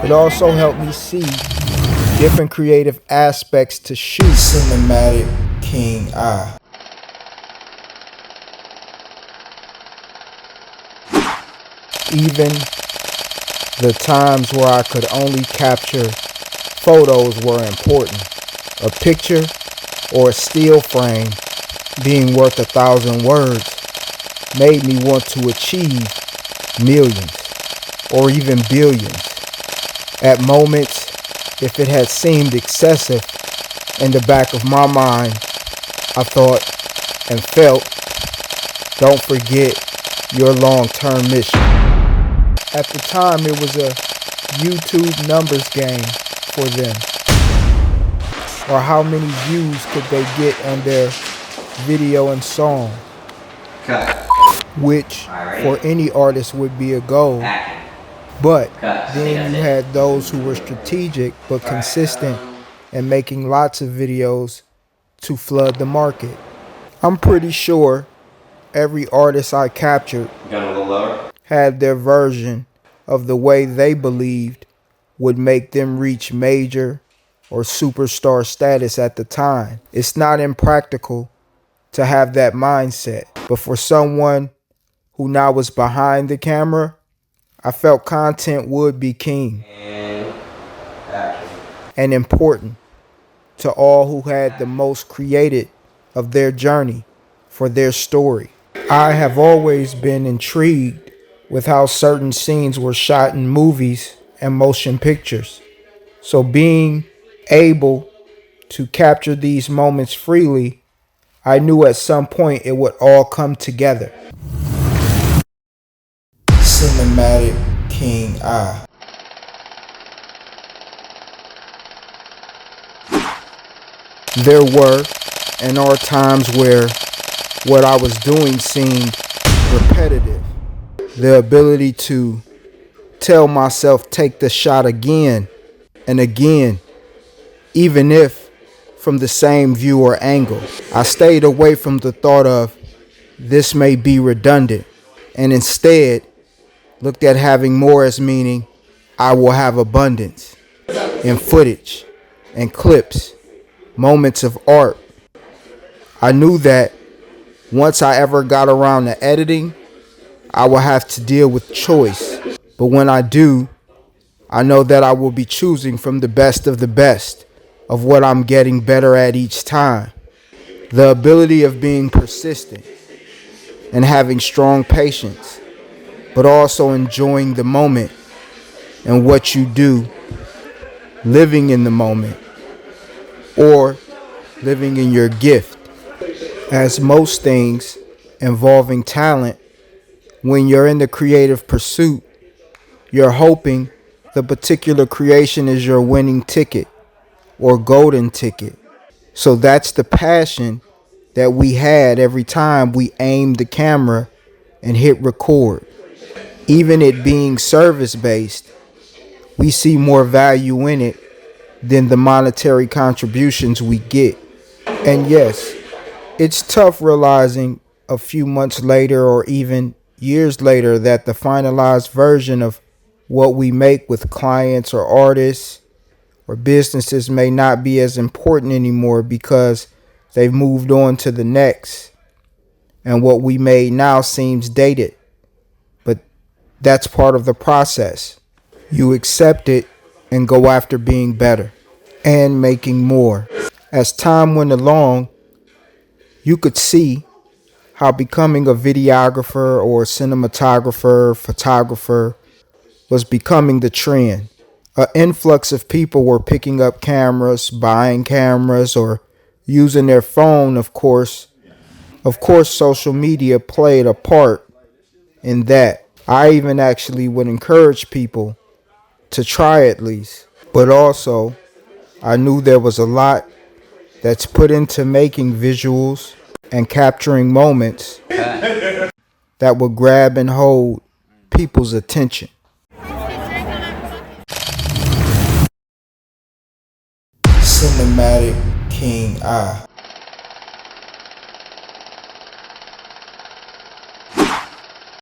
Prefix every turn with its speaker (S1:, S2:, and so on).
S1: It also helped me see different creative aspects to shoot. CinematicKingEye. Even the times where I could only capture photos were important. A picture or a still frame being worth 1,000 words made me want to achieve millions or even billions. At moments, if it had seemed excessive, in the back of my mind, I thought and felt, don't forget your long-term mission. At the time, it was a YouTube numbers game for them. Or how many views could they get on their video and song. Which for any artist would be a goal. But then you had those who were strategic but consistent and making lots of videos to flood the market. I'm pretty sure every artist I captured had their version of the way they believed would make them reach major or superstar status at the time. It's not impractical to have that mindset, but for someone who now was behind the camera, I felt content would be king and important to all who had the most created of their journey for their story. I have always been intrigued with how certain scenes were shot in movies and motion pictures. So being able to capture these moments freely, I knew at some point it would all come together. CinematicKingEye. There were and are times where what I was doing seemed repetitive. The ability to tell myself take the shot again and again, even if from the same view or angle. I stayed away from the thought of this may be redundant and instead looked at having more as meaning I will have abundance in footage and clips, moments of art. I knew that once I ever got around to editing, I will have to deal with choice. But when I do, I know that I will be choosing from the best of what I'm getting better at each time. The ability of being persistent and having strong patience, but also enjoying the moment and what you do, living in the moment or living in your gift. As most things involving talent, when you're in the creative pursuit, you're hoping the particular creation is your winning ticket or golden ticket. So that's the passion that we had every time we aimed the camera and hit record. Even it being service-based, we see more value in it than the monetary contributions we get. And yes, it's tough realizing a few months later or even years later that the finalized version of what we make with clients or artists or businesses may not be as important anymore because they've moved on to the next. And what we made now seems dated. But that's part of the process. You accept it and go after being better and making more. As time went along, you could see how becoming a videographer or a cinematographer, photographer was becoming the trend. An influx of people were picking up cameras, buying cameras, or using their phone, of course. Of course, social media played a part in that. I even actually would encourage people to try at least. But also, I knew there was a lot that's put into making visuals and capturing moments that would grab and hold people's attention. CinematicKingEye.